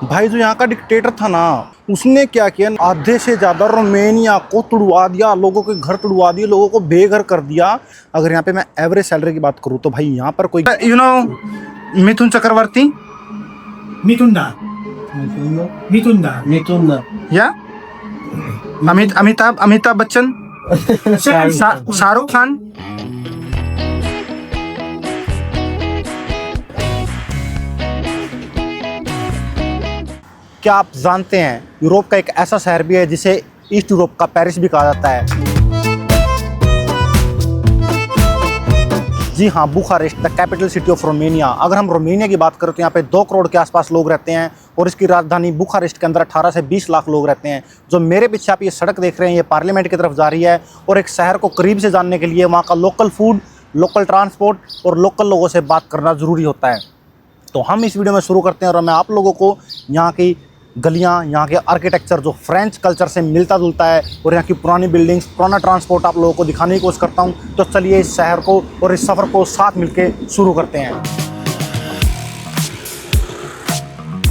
भाई जो यहाँ का डिक्टेटर था ना, उसने क्या किया, आधे से ज्यादा रोमानिया को तुड़वा दिया, लोगों के घर तुड़वा दिए, लोगों को बेघर कर दिया। अगर यहाँ पे मैं एवरेज सैलरी की बात करूँ तो भाई यहाँ पर कोई मिथुन चक्रवर्ती, मिथुन या अमिताभ बच्चन, शाहरुख खान। क्या आप जानते हैं यूरोप का एक ऐसा शहर भी है जिसे ईस्ट यूरोप का पेरिस भी कहा जाता है? जी हाँ, Bucharest, the capital city of Romania. अगर हम रोमानिया की बात करें तो यहाँ पे 2 करोड़ के आसपास लोग रहते हैं और इसकी राजधानी बुखारेस्ट के अंदर 18 से 20 लाख लोग रहते हैं। जो मेरे पीछे आप ये सड़क देख रहे हैं, ये पार्लियामेंट की तरफ जा रही है। और एक शहर को करीब से जानने के लिए वहाँ का लोकल फूड, लोकल ट्रांसपोर्ट और लोकल लोगों से बात करना ज़रूरी होता है। तो हम इस वीडियो में शुरू करते हैं और मैं आप लोगों को यहाँ की गलियाँ, यहाँ के आर्किटेक्चर जो फ्रेंच कल्चर से मिलता जुलता है और यहाँ की पुरानी बिल्डिंग्स, पुराना ट्रांसपोर्ट आप लोगों को दिखाने की कोशिश करता हूँ। तो चलिए इस शहर को और इस सफ़र को साथ मिलके शुरू करते हैं।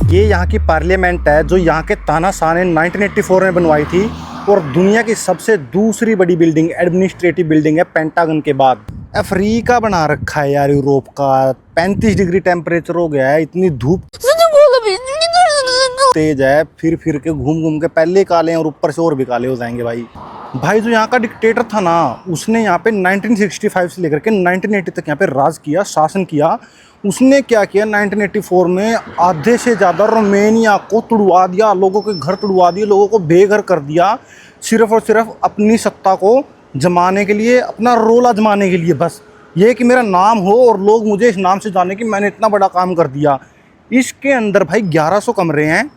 ये यहाँ की पार्लियामेंट है जो यहाँ के तानाशाह ने 1984 में बनवाई थी और दुनिया की सबसे दूसरी बड़ी बिल्डिंग, एडमिनिस्ट्रेटिव बिल्डिंग है पेंटागन के बाद। अफ्रीका बना रखा है यार यूरोप का। 35 डिग्री टेम्परेचर हो गया है, इतनी धूप तेज है, फिर के घूम के पहले काले हैं और ऊपर से और भी काले हो जाएंगे भाई जो यहाँ का डिक्टेटर था ना, उसने यहाँ पे 1965 से लेकर के 1980 तक यहाँ पे राज किया, शासन किया। उसने क्या किया, 1984 में आधे से ज़्यादा रोमानिया को तुड़वा दिया, लोगों के घर तुड़वा दिए, लोगों को बेघर कर दिया, सिर्फ और सिर्फ अपनी सत्ता को जमाने के लिए, अपना रोल आजमाने के लिए। बस ये कि मेरा नाम हो और लोग मुझे इस नाम से जाने कि मैंने इतना बड़ा काम कर दिया। इसके अंदर भाई 1100 कमरे हैं,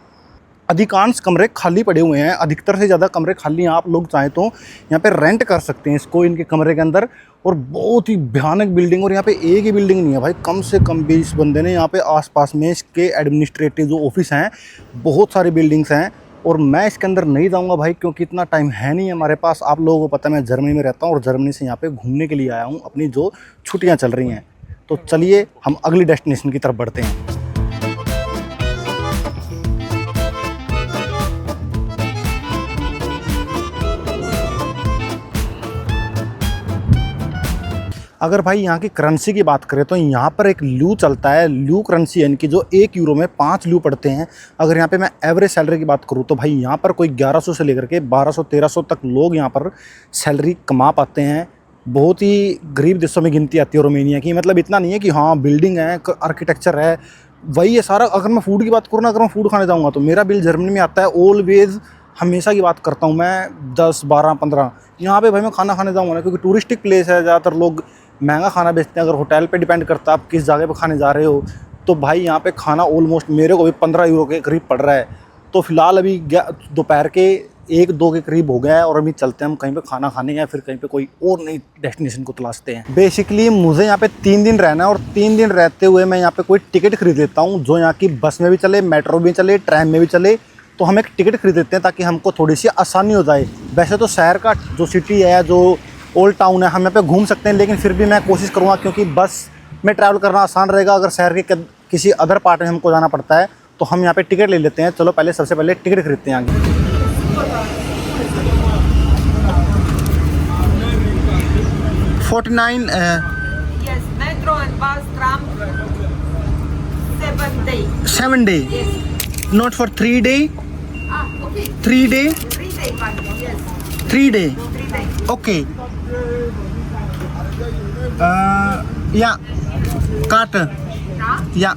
अधिकांश कमरे खाली पड़े हुए हैं, अधिकतर से ज़्यादा कमरे खाली हैं। आप लोग चाहें तो यहाँ पे रेंट कर सकते हैं इसको, इनके कमरे के अंदर। और बहुत ही भयानक बिल्डिंग, और यहाँ पे एक ही बिल्डिंग नहीं है भाई, कम से कम 20 बंदे ने यहाँ पे आसपास में इसके एडमिनिस्ट्रेटिव जो ऑफिस हैं, बहुत सारी बिल्डिंग्स हैं। और मैं इसके अंदर नहीं जाऊँगा भाई, क्योंकि इतना टाइम है नहीं हमारे पास। आप लोगों को पता है मैं जर्मनी में रहता हूँ और जर्मनी से यहाँ पर घूमने के लिए आया हूँ, अपनी जो छुट्टियाँ चल रही हैं। तो चलिए हम अगली डेस्टिनेशन की तरफ बढ़ते हैं। अगर भाई यहाँ की करेंसी की बात करें तो यहाँ पर एक ल्यू चलता है, ल्यू करेंसी, यानी कि जो 1 यूरो में 5 ल्यू पड़ते हैं। अगर यहाँ पे मैं एवरेज सैलरी की बात करूँ तो भाई यहाँ पर कोई 1100 से लेकर के 1200-1300 तक लोग यहाँ पर सैलरी कमा पाते हैं। बहुत ही गरीब देशों में गिनती आती है रोमानिया की। मतलब इतना नहीं है कि हाँ बिल्डिंग है, आर्किटेक्चर है, वही है सारा। अगर मैं फूड की बात करूँ ना, अगर मैं फूड खाने जाऊँगा तो मेरा बिल जर्मनी में आता है ऑलवेज, हमेशा की बात करता हूँ मैं, 10, 12, 15। यहाँ पे भाई मैं खाना खाने जाऊँगा ना, क्योंकि टूरिस्टिक प्लेस है, ज़्यादातर लोग महंगा खाना बेचते हैं। अगर होटल पे डिपेंड करता है आप किस जगह पे खाने जा रहे हो, तो भाई यहाँ पे खाना ऑलमोस्ट मेरे को भी 15 यूरो के करीब पड़ रहा है। तो फिलहाल अभी दोपहर के 1-2 के करीब हो गया है और अभी चलते हैं हम कहीं पे खाना खाने, या फिर कहीं पे कोई और नई डेस्टिनेशन को तलाशते हैं। बेसिकली मुझे यहाँ पे 3 दिन रहना है और 3 दिन रहते हुए मैं यहाँ पे कोई टिकट खरीद लेता हूँ जो यहाँ की बस में भी चले, मेट्रो में चले, ट्रेन में भी चले। तो हम एक टिकट खरीद लेते हैं ताकि हमको थोड़ी सी आसानी हो जाए। वैसे तो शहर का जो सिटी है, जो ओल्ड टाउन है, हम यहाँ पे घूम सकते हैं, लेकिन फिर भी मैं कोशिश करूँगा क्योंकि बस में ट्रैवल करना आसान रहेगा। अगर शहर के किसी अदर पार्ट में हमको जाना पड़ता है तो हम यहाँ पे टिकट ले लेते हैं। चलो पहले सबसे पहले टिकट खरीदते हैं आगे। 49 Yes, metro and bus, tram, 7 days. 7 day, Yes. not for 3 day, Okay. 3 day, 3 day package, yes. 3 day, 3 days. okay. या काट या।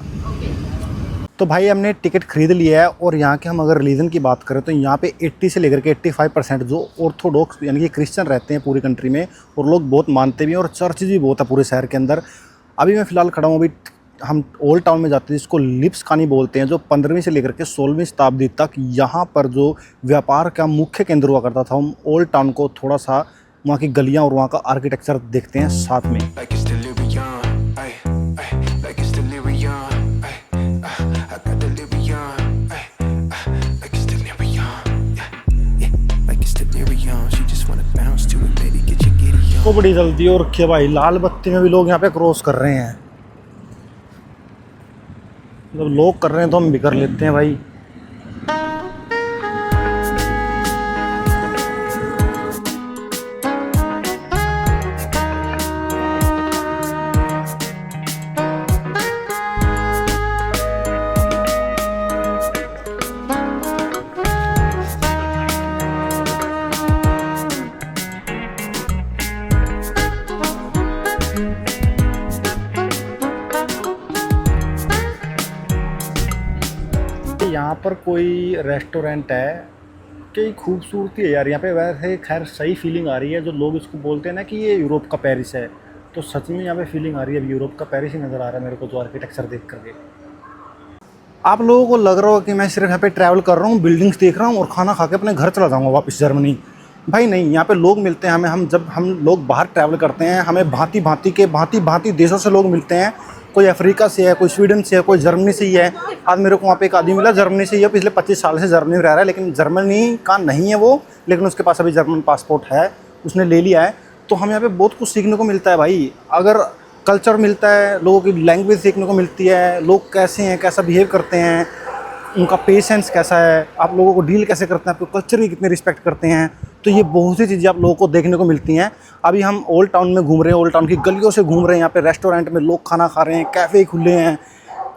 तो भाई हमने टिकट खरीद लिया है और यहाँ के हम अगर रिलीजन की बात करें तो यहाँ पे 80 से लेकर के 85% जो ऑर्थोडॉक्स यानी कि क्रिश्चियन रहते हैं पूरी कंट्री में, और लोग बहुत मानते भी हैं और चर्च भी बहुत है पूरे शहर के अंदर। अभी मैं फ़िलहाल खड़ा हूँ, अभी हम ओल्ड टाउन में जाते हैं जिसको लिप्सकानी बोलते हैं, जो 15वीं से लेकर के 16वीं शताब्दी तक यहाँ पर जो व्यापार का मुख्य केंद्र हुआ करता था। हम ओल्ड टाउन को थोड़ा सा, वहाँ की गलियाँ और वहाँ का आर्किटेक्चर देखते हैं साथ में। तो बड़ी जल्दी और रखिए भाई, लाल बत्ती में भी लोग यहाँ पे क्रॉस कर रहे हैं। मतलब लोग कर रहे हैं तो हम भी कर लेते हैं भाई। यहाँ पर कोई रेस्टोरेंट है, कई खूबसूरती है यार यहाँ पे। वैसे खैर सही फीलिंग आ रही है, जो लोग इसको बोलते हैं ना कि ये यूरोप का पेरिस है, तो सच में यहाँ पे फीलिंग आ रही है। अब यूरोप का पेरिस ही नज़र आ रहा है मेरे को तो आर्किटेक्चर देख करके। आप लोगों को लग रहा होगा कि मैं सिर्फ यहाँ पे ट्रैवल कर रहा हूँ, बिल्डिंग्स देख रहा हूँ और खाना खा के अपने घर चला जाऊँगा वापस जर्मनी। भाई नहीं, यहाँ पे लोग मिलते हैं हमें। जब हम लोग बाहर ट्रैवल करते हैं, हमें भांति भांति देशों से लोग मिलते हैं। कोई अफ्रीका से है, कोई स्वीडन से है, कोई जर्मनी से ही है। आज मेरे को वहाँ पे एक आदमी मिला जर्मनी से ही है, पिछले 25 साल से जर्मनी में रह रहा है, लेकिन जर्मनी का नहीं है वो, लेकिन उसके पास अभी जर्मन पासपोर्ट है, उसने ले लिया है। तो हम यहाँ पे बहुत कुछ सीखने को मिलता है भाई। अगर कल्चर मिलता है, लोगों की लैंग्वेज सीखने को मिलती है, लोग कैसे हैं, कैसा बिहेव करते हैं, उनका पेशेंस कैसा है, आप लोगों को डील कैसे करते हैं, आपको कल्चर की कितनी रिस्पेक्ट करते हैं। तो ये बहुत सी चीज़ें आप लोगों को देखने को मिलती हैं। अभी हम ओल्ड टाउन में घूम रहे हैं, ओल्ड टाउन की गलियों से घूम रहे हैं। यहाँ पे रेस्टोरेंट में लोग खाना खा रहे हैं, कैफ़े खुले हैं,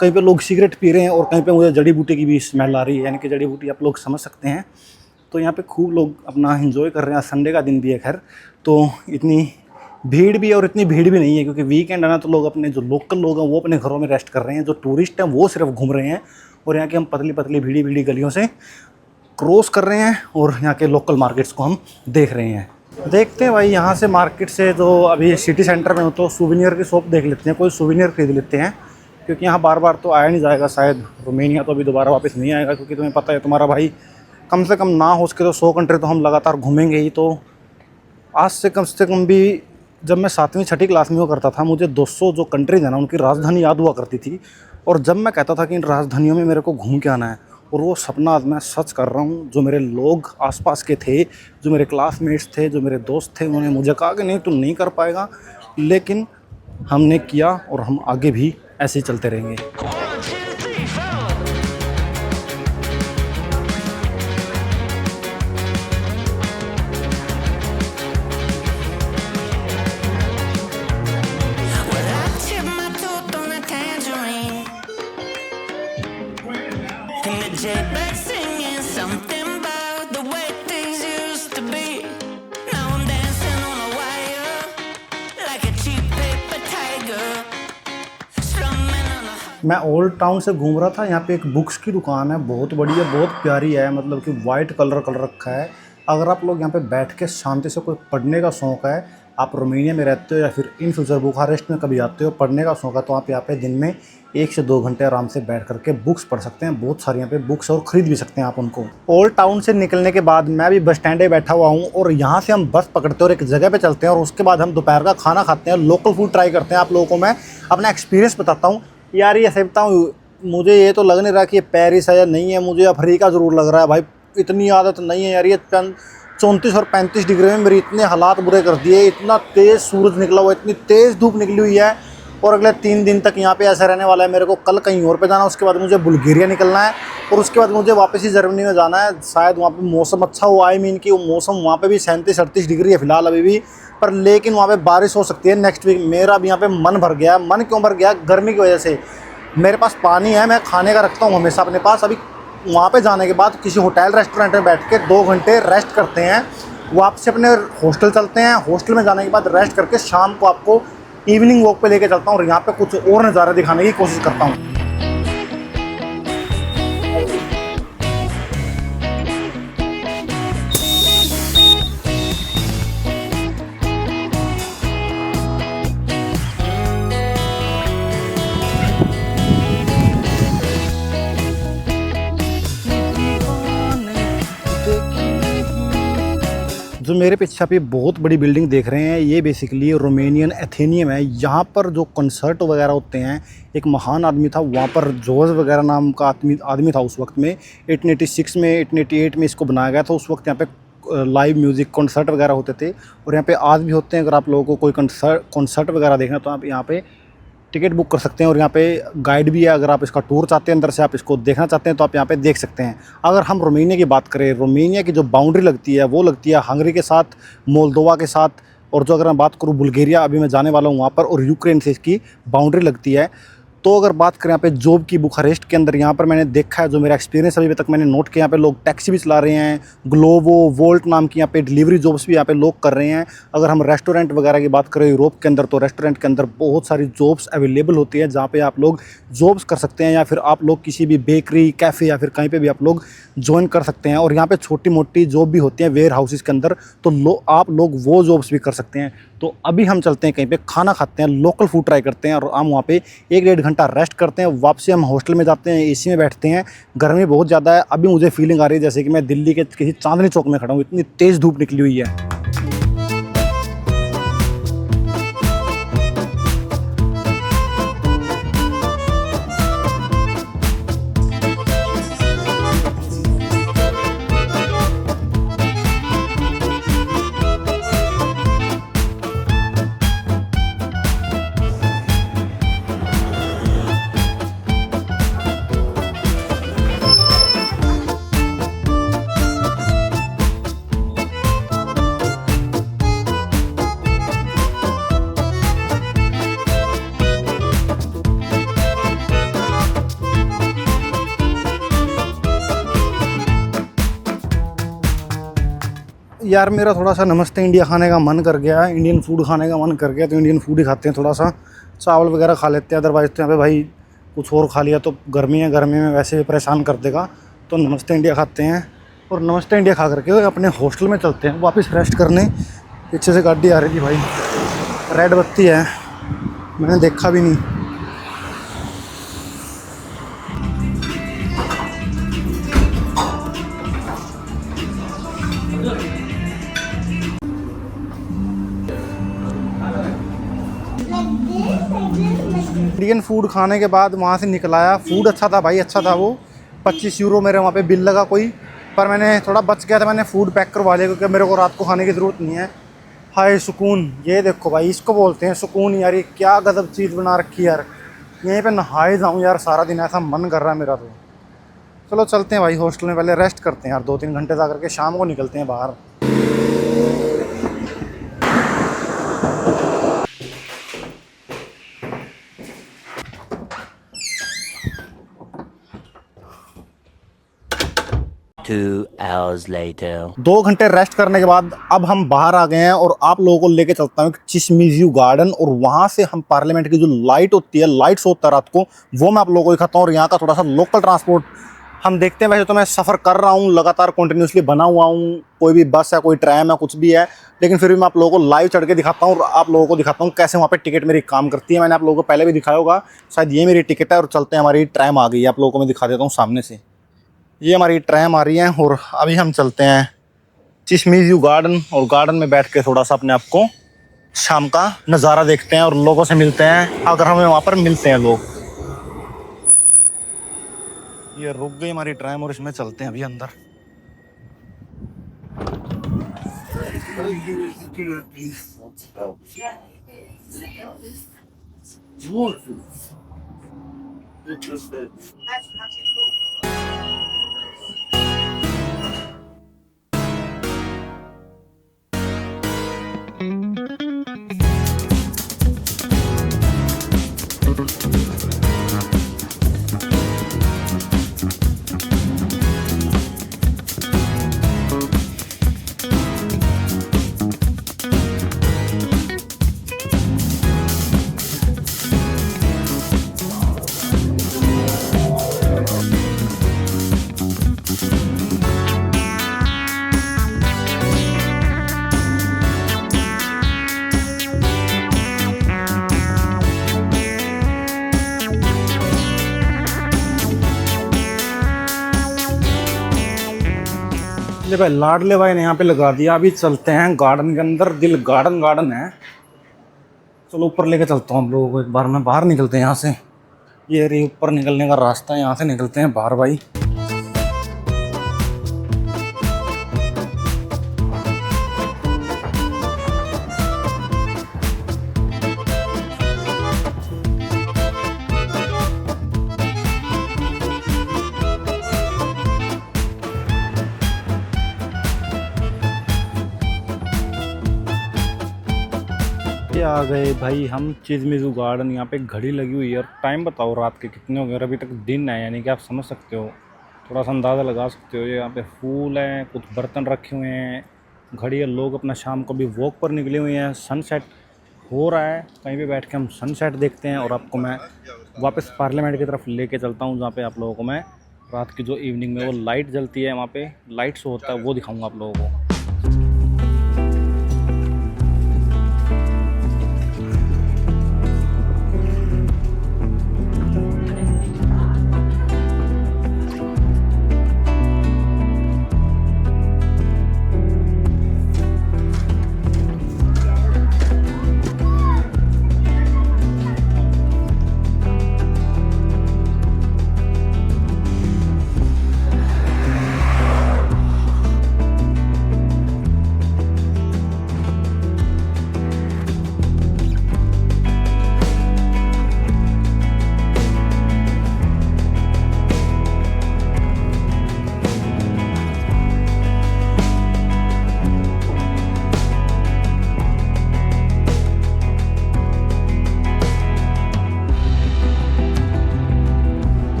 कहीं पे लोग सिगरेट पी रहे हैं और कहीं पे मुझे जड़ी बूटी की भी स्मेल आ रही है, यानी कि जड़ी बूटी आप लोग समझ सकते हैं। तो यहाँ पे खूब लोग अपना एंजॉय कर रहे हैं। संडे का दिन भी है खैर, तो इतनी भीड़ भी है और इतनी भीड़ भी नहीं है, क्योंकि वीकेंड है ना, तो लोग अपने जो लोकल लोग हैं वो अपने घरों में रेस्ट कर रहे हैं। जो टूरिस्ट हैं वो सिर्फ घूम रहे हैं और यहाँ की हम पतली पतली भीड़ी भीड़ी गलियों से क्रॉस कर रहे हैं और यहाँ के लोकल मार्केट्स को हम देख रहे हैं। देखते हैं भाई, यहाँ से मार्केट से जो अभी सिटी सेंटर में हो तो सूवेनियर की शॉप देख लेते हैं, कोई सूवेनियर खरीद लेते हैं, क्योंकि यहाँ बार बार तो आया नहीं जाएगा शायद। रोमेनिया तो अभी दोबारा वापस नहीं आएगा, क्योंकि तुम्हें पता है तुम्हारा भाई कम से कम ना हो सके तो 100 कंट्री तो हम लगातार घूमेंगे ही। तो आज से कम भी जब मैं 7वीं 6ठी क्लास में वो करता था, मुझे 200 जो कंट्रीज है ना उनकी राजधानी याद हुआ करती थी। और जब मैं कहता था कि इन राजधानियों में मेरे को घूम के आना है, और वो सपना आज मैं सच कर रहा हूँ। जो मेरे लोग आसपास के थे, जो मेरे क्लासमेट्स थे, जो मेरे दोस्त थे, उन्होंने मुझे कहा कि नहीं तुम नहीं कर पाएगा, लेकिन हमने किया और हम आगे भी ऐसे ही चलते रहेंगे। मैं ओल्ड टाउन से घूम रहा था। यहाँ पे एक बुक्स की दुकान है, बहुत बड़ी है, बहुत प्यारी है, मतलब कि वाइट कलर कर रखा है। अगर आप लोग यहाँ पे बैठ के शांति से कोई पढ़ने का शौक़ है, आप रोमेनिया में रहते हो या फिर इन फ्यूचर बुखारेस्ट में कभी आते हो, पढ़ने का शौक़ है, तो आप यहाँ पे दिन में 1 से 2 घंटे आराम से बैठ करके बुक्स पढ़ सकते हैं। बहुत सारी यहाँ पे बुक्स और ख़रीद भी सकते हैं आप उनको। ओल्ड टाउन से निकलने के बाद मैं भी बस स्टैंड पे बैठा हुआ हूँ और यहाँ से हम बस पकड़ते हैं और एक जगह पे चलते हैं और उसके बाद हम दोपहर का खाना खाते हैं, लोकल फूड ट्राई करते हैं। आप लोगों को मैं अपना एक्सपीरियंस बताता हूँ यार। ये सही बताऊँ, मुझे ये तो लग नहीं रहा कि ये पेरिस है या नहीं है, मुझे अफ्रीका ज़रूर लग रहा है भाई। इतनी आदत नहीं है यार, ये 34 और 35 डिग्री में मेरे इतने हालात बुरे कर दिए। इतना तेज़ सूरज निकला हुआ है, इतनी तेज़ धूप निकली हुई है और अगले 3 दिन तक यहाँ पे ऐसा रहने वाला है। मेरे को कल कहीं और पे जाना है, उसके बाद मुझे बुल्गारिया निकलना है और उसके बाद मुझे वापस ही जर्मनी में जाना है। शायद वहाँ पे मौसम अच्छा हो, आई मीन कि वो मौसम वहाँ पे भी 37-38 डिग्री है फ़िलहाल अभी भी, पर लेकिन वहाँ पे बारिश हो सकती है नेक्स्ट वीक। मेरा भी यहाँ पे मन भर गया। मन क्यों भर गया? गर्मी की वजह से। मेरे पास पानी है, मैं खाने का रखता हूँ हमेशा अपने पास। अभी वहाँ पे जाने के बाद किसी होटल रेस्टोरेंट में बैठ के 2 घंटे रेस्ट करते हैं, वापस अपने हॉस्टल चलते हैं। हॉस्टल में जाने के बाद रेस्ट करके शाम को आपको इवनिंग वॉक पे लेके चलता हूँ और यहाँ पे कुछ और नज़ारे दिखाने की कोशिश करता हूँ। जो मेरे पीछे आप ये बहुत बड़ी बिल्डिंग देख रहे हैं, ये बेसिकली रोमेनियन एथेनियम है। यहाँ पर जो कंसर्ट वगैरह होते हैं, एक महान आदमी था वहाँ पर, जॉर्ज वगैरह नाम का आदमी था उस वक्त में। 1886 में 1888 में इसको बनाया गया था। उस वक्त यहाँ पे लाइव म्यूज़िक कॉन्सर्ट वगैरह होते थे और यहाँ पे आज भी होते हैं। अगर आप लोगों को कोई कॉन्सर्ट वगैरह देखना तो आप यहाँ पे टिकट बुक कर सकते हैं और यहाँ पे गाइड भी है। अगर आप इसका टूर चाहते हैं, अंदर से आप इसको देखना चाहते हैं, तो आप यहाँ पे देख सकते हैं। अगर हम रोमेनिया की बात करें, रोमेनिया की जो बाउंड्री लगती है वो लगती है हंगरी के साथ, मोल्दोवा के साथ, और जो अगर मैं बात करूँ बुल्गारिया, अभी मैं जाने वाला हूँ वहाँ पर, और यूक्रेन से इसकी बाउंड्री लगती है। तो अगर बात करें यहाँ पे जॉब की बुखारेस्ट के अंदर, यहाँ पर मैंने देखा है, जो मेरा एक्सपीरियंस अभी तक मैंने नोट किया, यहाँ पे लोग टैक्सी भी चला रहे हैं, ग्लोवो, वोल्ट नाम की यहाँ पे डिलीवरी जॉब्स भी यहाँ पे लोग कर रहे हैं। अगर हम रेस्टोरेंट वगैरह की बात करें यूरोप के अंदर, तो रेस्टोरेंट के अंदर बहुत सारी जॉब्स अवेलेबल होती है जहाँ पे आप लोग जॉब्स कर सकते हैं, या फिर आप लोग किसी भी बेकरी, कैफ़े या फिर कहीं पर भी आप लोग ज्वाइन कर सकते हैं। और यहाँ पर छोटी मोटी जॉब भी होती हैं वेयर हाउसेज़ के अंदर, तो आप लोग वो जॉब्स भी कर सकते हैं। तो अभी हम चलते हैं कहीं पे, खाना खाते हैं, लोकल फूड ट्राई करते हैं, और हम वहाँ पे 1-1.5 घंटा रेस्ट करते हैं। वापसी हम हॉस्टल में जाते हैं, एसी में बैठते हैं। गर्मी बहुत ज़्यादा है, अभी मुझे फीलिंग आ रही है जैसे कि मैं दिल्ली के किसी चांदनी चौक में खड़ा हूँ, इतनी तेज़ धूप निकली हुई है। यार मेरा थोड़ा सा नमस्ते इंडिया खाने का मन कर गया है, इंडियन फूड खाने का मन कर गया, तो इंडियन फूड ही खाते हैं। थोड़ा सा चावल वगैरह खा लेते हैं, अदरवाइज़ तो यहाँ पे भाई कुछ और खा लिया तो गर्मी है, गर्मी में वैसे भी परेशान कर देगा। तो नमस्ते इंडिया खाते हैं, और नमस्ते इंडिया खा करके अपने हॉस्टल में चलते हैं वापस रेस्ट करने। पीछे से गाड़ी आ रही थी भाई, रेड बत्ती है, मैंने देखा भी नहीं। इंडियन फूड खाने के बाद वहाँ से निकल आया, फूड अच्छा था भाई, अच्छा था वो। 25 यूरो मेरे वहाँ पे बिल लगा कोई, पर मैंने थोड़ा बच गया था, मैंने फ़ूड पैक करवा लिया क्योंकि मेरे को रात को खाने की ज़रूरत नहीं है। हाय सुकून, ये देखो भाई, इसको बोलते हैं सुकून यार। ये क्या गजब चीज़ बना रखी है यार, यहीं पे नहाए जाऊँ यार, सारा दिन ऐसा मन कर रहा है मेरा। तो चलो चलते हैं भाई हॉस्टल में, पहले रेस्ट करते हैं यार 2-3 घंटे जा करके, शाम को निकलते हैं बाहर। Two hours later. 2 घंटे रेस्ट करने के बाद अब हम बाहर आ गए हैं, और आप लोगों को लेके चलता हूँ चिशमिज़्यू गार्डन, और वहाँ से हम पार्लियामेंट की जो लाइट होती है, लाइट्स होता है रात को, वो मैं आप लोगों को दिखाता हूँ। और यहाँ का थोड़ा सा लोकल ट्रांसपोर्ट हम देखते हैं। वैसे तो मैं सफ़र कर रहा हूँ लगातार, कंटिन्यूसली बना हुआ हूँ, कोई भी बस है, कोई ट्रैम है, कुछ भी है, लेकिन फिर भी मैं आप लोगों को लाइव चढ़ के दिखाता हूँ, और आप लोगों को दिखाता हूँ कैसे वहाँ पे टिकट मेरी काम करती है। मैंने आप लोगों को पहले भी दिखाया होगा, शायद ये मेरी टिकट है। और चलते हैं, हमारी ट्रैम आ गई है, आप लोगों को मैं दिखा देता हूँ सामने से। ये हमारी ट्रैम आ रही है, और अभी हम चलते हैं चिशमिज़्यू गार्डन, और गार्डन में बैठ के थोड़ा सा अपने आप को शाम का नज़ारा देखते हैं, और लोगों से मिलते हैं अगर हमें वहाँ पर मिलते हैं लोग। ये रुक गई हमारी ट्रैम, और इसमें चलते हैं अभी अंदर। ले भाई, लाडले भाई ने यहाँ पे लगा दिया। अभी चलते हैं गार्डन के अंदर, दिल गार्डन गार्डन है। चलो ऊपर लेके चलता हूँ हम लोगों को एक बार, मैं बाहर निकलते हैं यहाँ से। ये रही ऊपर निकलने का रास्ता, यहाँ से निकलते हैं बाहर भाई। आ गए भाई हम चिजमिजू गार्डन। यहाँ पे घड़ी लगी हुई है और टाइम बताओ रात के कितने हो गए और अभी तक दिन है, यानी कि आप समझ सकते हो, थोड़ा सा अंदाज़ा लगा सकते हो। ये यहाँ पे फूल हैं, कुछ बर्तन रखे हुए हैं, घड़ी है। लोग अपना शाम को भी वॉक पर निकले हुए हैं। सनसेट हो रहा है, कहीं पे बैठ के हम सनसेट देखते हैं। और आपको मैं वापस पार्लियामेंट की तरफ लेके चलता हूँ, जहाँ पे आप लोगों को मैं रात की जो इवनिंग में वो लाइट जलती है, वहाँ पे लाइट शो होता है, वो दिखाऊँगा आप लोगों को।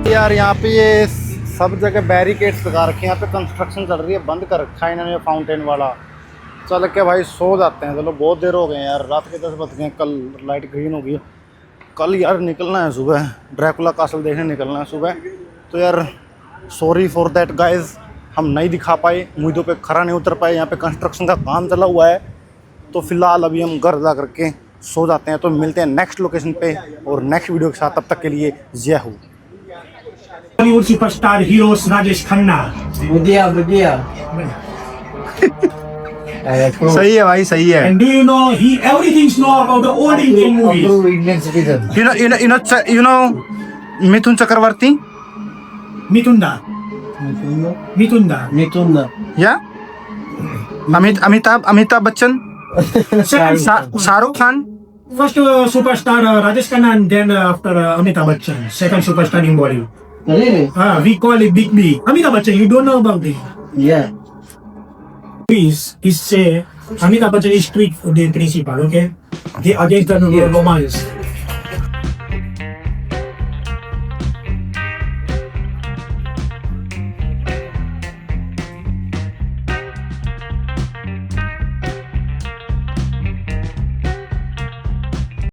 यार यहाँ पे ये सब जगह बैरिकेड्स लगा रखे हैं, यहाँ पे कंस्ट्रक्शन चल रही है, बंद कर रखा है इन्होंने फाउंटेन वाला। चल के भाई सो जाते हैं, चलो बहुत देर हो गए यार, रात के 10 बज गए। कल लाइट ग्रीन हो गई, कल यार निकलना है सुबह, ड्रैकुला कासल देखने निकलना है सुबह। तो यार सॉरी फॉर दैट गाइज, हम नहीं दिखा पाए, उम्मीदों पे खरा नहीं उतर पाए। यहाँ पे कंस्ट्रक्शन का काम चला हुआ है, तो फिलहाल अभी हम घर जा करके सो जाते हैं। तो मिलते हैं नेक्स्ट लोकेशन पे और नेक्स्ट वीडियो के साथ, तब तक के लिए जय हो। Bollywood superstar heroes Rajesh Khanna. Bhutia सही है भाई, सही है। And do you know everything know about the old Indian movies? Indian citizen. You know Mithun Chakraborty, Mitunda. या Amitabh Bachchan, Shahrukh Khan. First superstar Rajesh Khanna, and then after Amitabh Bachchan, second superstar in Bollywood. Really? We call it Big B. Amitabh Bachchan, you don't know about it. Yeah. Please, say Amitabh Bachchan is strict for the principal, okay? They against the romance.